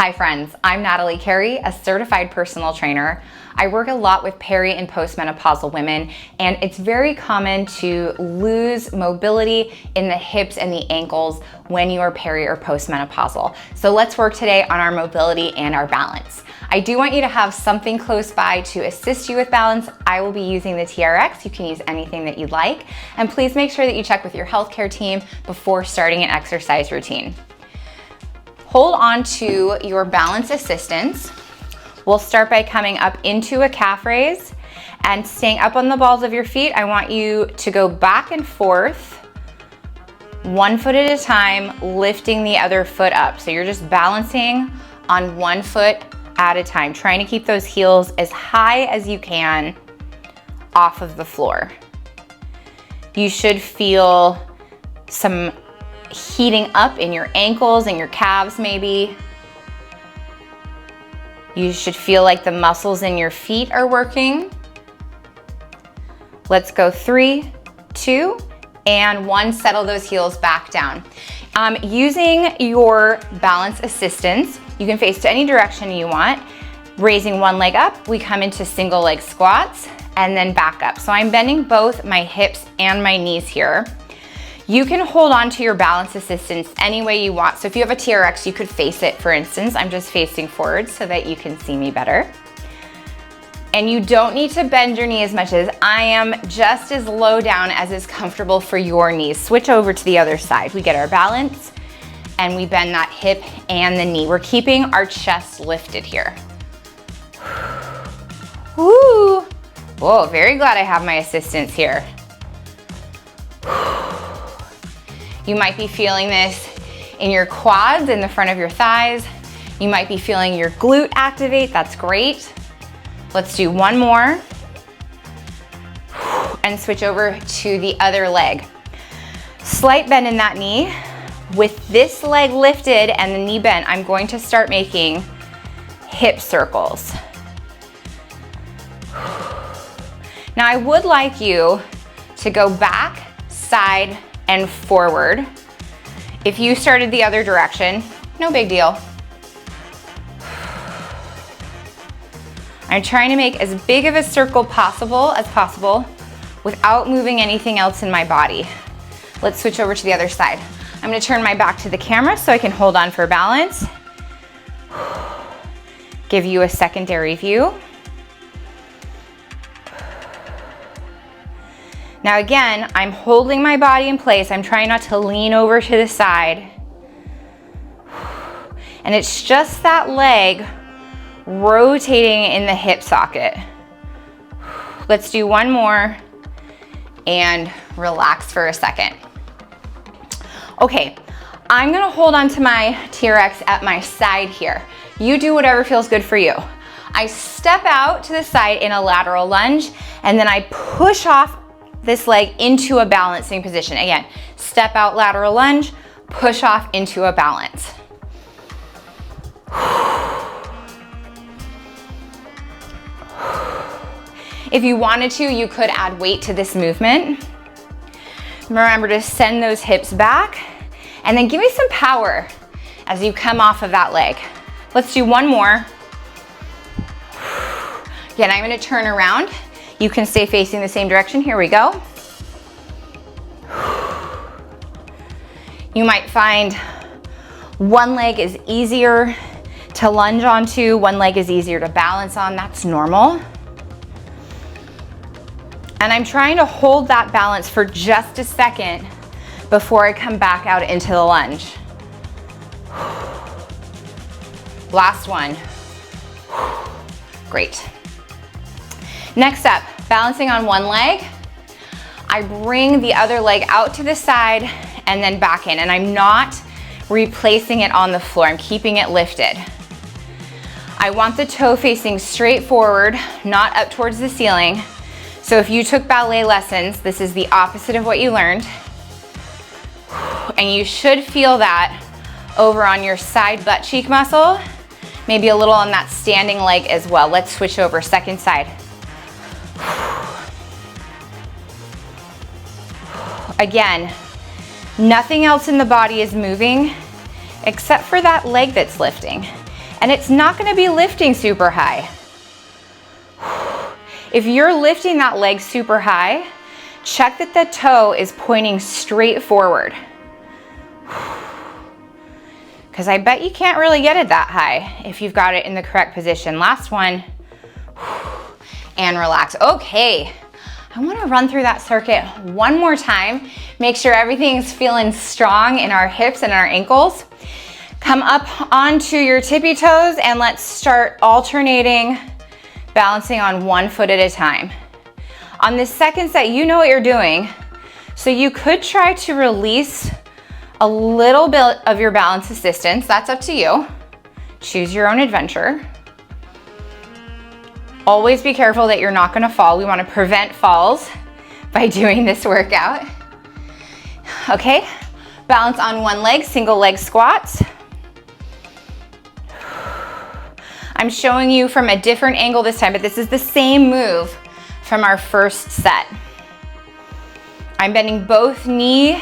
Hi friends, I'm Natalie Carey, a certified personal trainer. I work a lot with peri and postmenopausal women, and it's very common to lose mobility in the hips and the ankles when you are peri or postmenopausal. So let's work today on our mobility and our balance. I do want you to have something close by to assist you with balance. I will be using the TRX. You can use anything that you'd like. And please make sure that you check with your healthcare team before starting an exercise routine. Hold on to your balance assistance. We'll start by coming up into a calf raise and staying up on the balls of your feet. I want you to go back and forth, one foot at a time, lifting the other foot up. So you're just balancing on one foot at a time, trying to keep those heels as high as you can off of the floor. You should feel some heating up in your ankles and your calves maybe. You should feel like the muscles in your feet are working. Let's go 3, 2, and 1. Settle those heels back down. Using your balance assistance, you can face to any direction you want. Raising one leg up, we come into single leg squats and then back up. So I'm bending both my hips and my knees here. You can hold on to your balance assistance any way you want. So if you have a TRX, you could face it, for instance. I'm just facing forward so that you can see me better. And you don't need to bend your knee as much as I am, just as low down as is comfortable for your knees. Switch over to the other side. We get our balance and we bend that hip and the knee. We're keeping our chest lifted here. Woo! Whoa, very glad I have my assistance here. You might be feeling this in your quads, in the front of your thighs. You might be feeling your glute activate. That's great. Let's do one more. And switch over to the other leg. Slight bend in that knee. With this leg lifted and the knee bent, I'm going to start making hip circles. Now I would like you to go back, side, and forward. If you started the other direction, no big deal. I'm trying to make as big of a circle as possible without moving anything else in my body. Let's switch over to the other side. I'm gonna turn my back to the camera so I can hold on for balance. Give you a secondary view. Now again, I'm holding my body in place. I'm trying not to lean over to the side. And it's just that leg rotating in the hip socket. Let's do one more and relax for a second. Okay, I'm gonna hold on to my TRX at my side here. You do whatever feels good for you. I step out to the side in a lateral lunge and then I push off this leg into a balancing position. Again, step out, lateral lunge, push off into a balance. If you wanted to, you could add weight to this movement. Remember to send those hips back and then give me some power as you come off of that leg. Let's do one more. Again, I'm gonna turn around. You can stay facing the same direction. Here we go. You might find one leg is easier to lunge onto, one leg is easier to balance on. That's normal. And I'm trying to hold that balance for just a second before I come back out into the lunge. Last one. Great. Next up, balancing on one leg. I bring the other leg out to the side and then back in, and I'm not replacing it on the floor. I'm keeping it lifted. I want the toe facing straight forward, not up towards the ceiling. So if you took ballet lessons, this is the opposite of what you learned. And you should feel that over on your side butt cheek muscle, maybe a little on that standing leg as well. Let's switch over, second side. Again, nothing else in the body is moving except for that leg that's lifting. And it's not gonna be lifting super high. If you're lifting that leg super high, check that the toe is pointing straight forward. Because I bet you can't really get it that high if you've got it in the correct position. Last one, and relax. Okay, I wanna run through that circuit one more time. Make sure everything's feeling strong in our hips and our ankles. Come up onto your tippy toes and let's start alternating, balancing on one foot at a time. On this second set, you know what you're doing, so you could try to release a little bit of your balance assistance. That's up to you. Choose your own adventure. Always be careful that you're not gonna fall. We wanna prevent falls by doing this workout. Okay, balance on one leg, single leg squats. I'm showing you from a different angle this time, but this is the same move from our first set. I'm bending both knee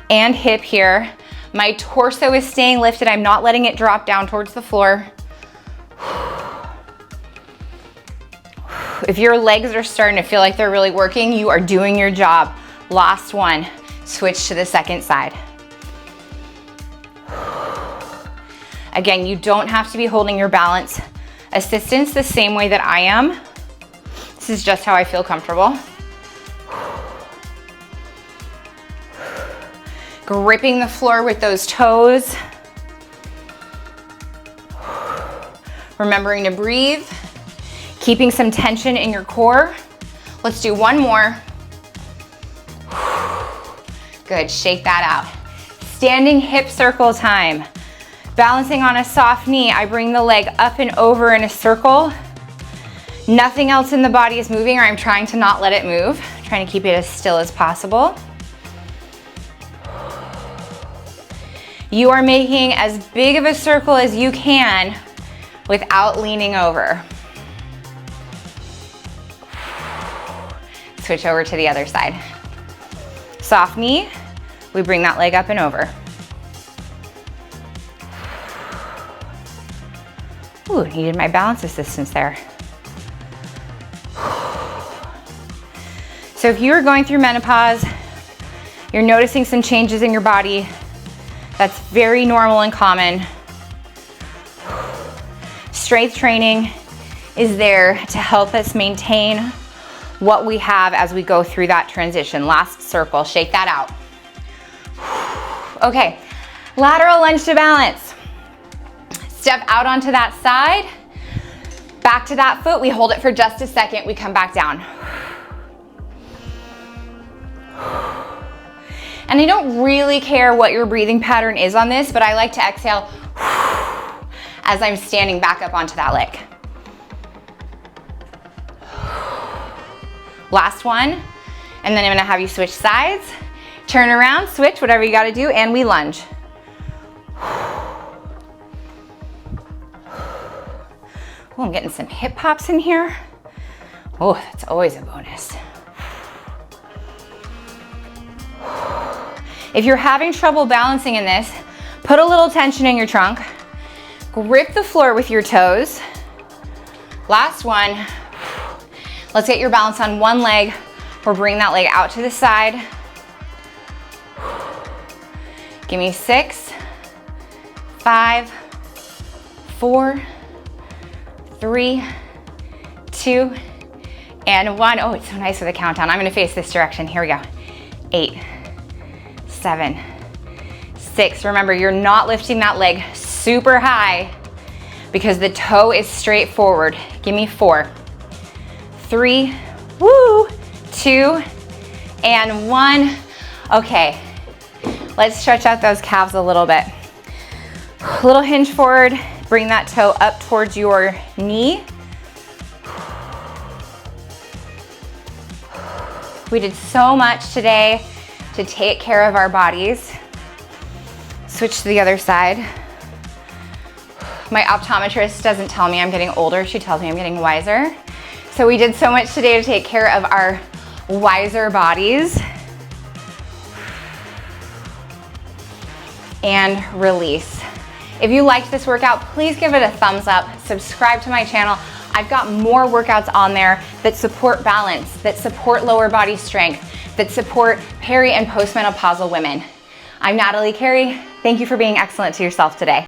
and hip here. My torso is staying lifted. I'm not letting it drop down towards the floor. If your legs are starting to feel like they're really working, you are doing your job. Last one, switch to the second side. Again, you don't have to be holding your balance assistance the same way that I am. This is just how I feel comfortable. Gripping the floor with those toes. Remembering to breathe. Keeping some tension in your core. Let's do one more. Good, shake that out. Standing hip circle time. Balancing on a soft knee, I bring the leg up and over in a circle. Nothing else in the body is moving, or I'm trying to not let it move. Trying to keep it as still as possible. You are making as big of a circle as you can without leaning over. Switch over to the other side. Soft knee, we bring that leg up and over. Ooh, needed my balance assistance there. So if you're going through menopause, you're noticing some changes in your body, that's very normal and common. Strength training is there to help us maintain what we have as we go through that transition. Last circle, shake that out. Okay, lateral lunge to balance. Step out onto that side, back to that foot. We hold it for just a second, we come back down. And I don't really care what your breathing pattern is on this, but I like to exhale as I'm standing back up onto that leg. Last one, and then I'm gonna have you switch sides, turn around, switch, whatever you gotta do, and we lunge. Oh, I'm getting some hip pops in here. Oh, that's always a bonus. If you're having trouble balancing in this, put a little tension in your trunk, grip the floor with your toes. Last one. Let's get your balance on one leg, or bring that leg out to the side. Give me 6, 5, 4, 3, 2, and 1. Oh, it's so nice with a countdown. I'm gonna face this direction. Here we go. 8, 7, 6. Remember, you're not lifting that leg super high because the toe is straight forward. Give me 4, 3, 2, and 1. Okay, let's stretch out those calves a little bit. A little hinge forward, bring that toe up towards your knee. We did so much today to take care of our bodies. Switch to the other side. My optometrist doesn't tell me I'm getting older, she tells me I'm getting wiser. So we did so much today to take care of our wiser bodies. And release. If you liked this workout, please give it a thumbs up, subscribe to my channel. I've got more workouts on there that support balance, that support lower body strength, that support peri and postmenopausal women. I'm Natalie Carey. Thank you for being excellent to yourself today.